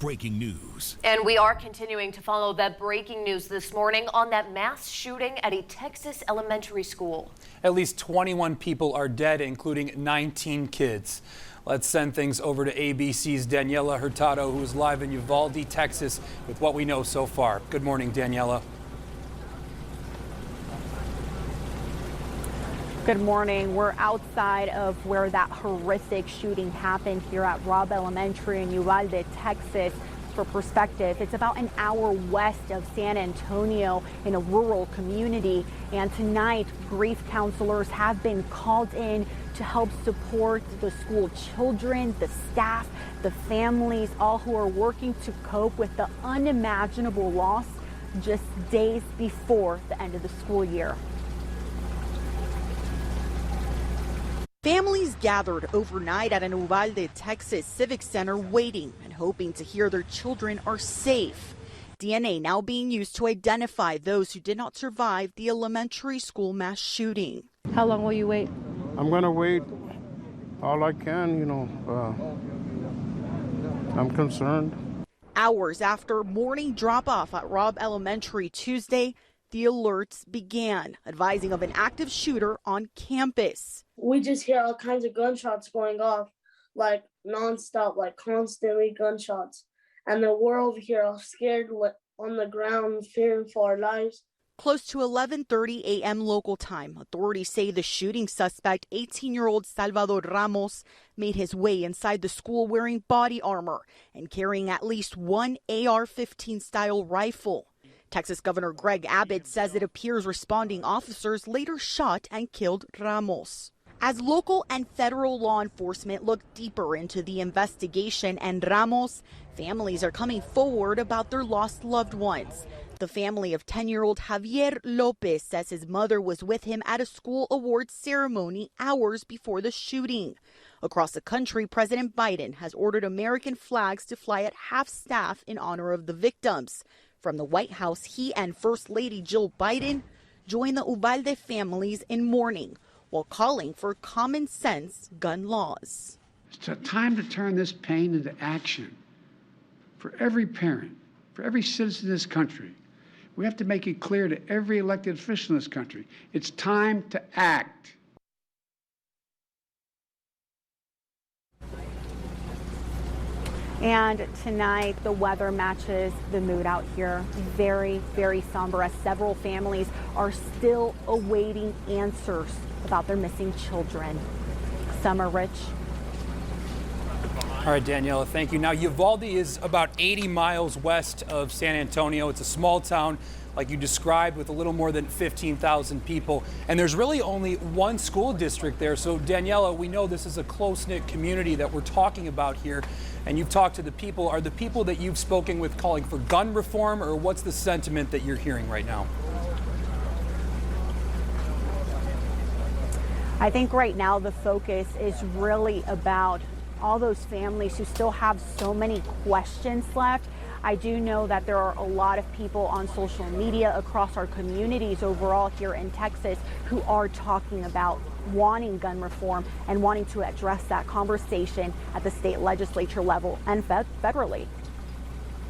breaking news. And we are continuing to follow that breaking news this morning on that mass shooting at a Texas elementary school. At least 21 people are dead, including 19 kids. Let's send things over to ABC's Daniela Hurtado, who is live in Uvalde, Texas, with what we know so far. Good morning, Daniela. Good morning. We're outside of where that horrific shooting happened here at Robb Elementary in Uvalde, Texas. For perspective, it's about an hour west of San Antonio in a rural community. And tonight, grief counselors have been called in to help support the school children, the staff, the families, all who are working to cope with the unimaginable loss just days before the end of the school year. Families gathered overnight at an Uvalde, Texas civic center waiting and hoping to hear their children are safe. DNA now being used to identify those who did not survive the elementary school mass shooting. How long will you wait? I'm going to wait all I can, I'm concerned. Hours after morning drop-off at Robb Elementary Tuesday, the alerts began, advising of an active shooter on campus. We just hear all kinds of gunshots going off, like nonstop, like constantly gunshots. And we're over here all scared on the ground, fearing for our lives. Close to 11:30 a.m. local time, authorities say the shooting suspect, 18-year-old Salvador Ramos, made his way inside the school wearing body armor and carrying at least one AR-15 style rifle. Texas Governor Greg Abbott says it appears responding officers later shot and killed Ramos. As local and federal law enforcement look deeper into the investigation and Ramos, families are coming forward about their lost loved ones. The family of 10-year-old Javier Lopez says his mother was with him at a school awards ceremony hours before the shooting. Across the country, President Biden has ordered American flags to fly at half-staff in honor of the victims. From the White House, he and First Lady Jill Biden join the Uvalde families in mourning while calling for common sense gun laws. It's a time to turn this pain into action for every parent, for every citizen in this country. We have to make it clear to every elected official in this country, it's time to act. And tonight, the weather matches the mood out here. Very, very somber as several families are still awaiting answers about their missing children. Summer, Rich. All right, Daniela, thank you. Now, Uvalde is about 80 miles west of San Antonio. It's a small town, like you described, with a little more than 15,000 people. And there's really only one school district there. So, Daniela, we know this is a close-knit community that we're talking about here. And you've talked to the people. Are the people that you've spoken with calling for gun reform, or what's the sentiment that you're hearing right now? I think right now the focus is really about all those families who still have so many questions left. I do know that there are a lot of people on social media across our communities overall here in Texas who are talking about wanting gun reform and wanting to address that conversation at the state legislature level and federally.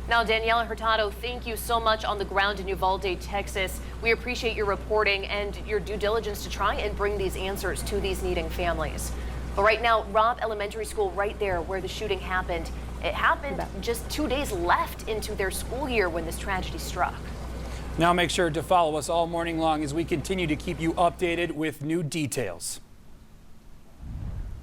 Now, Daniela Hurtado, thank you so much on the ground in Uvalde, Texas. We appreciate your reporting and your due diligence to try and bring these answers to these needing families. But right now, Robb Elementary School, right there where the shooting happened, it happened just 2 days left into their school year when this tragedy struck. Now make sure to follow us all morning long as we continue to keep you updated with new details.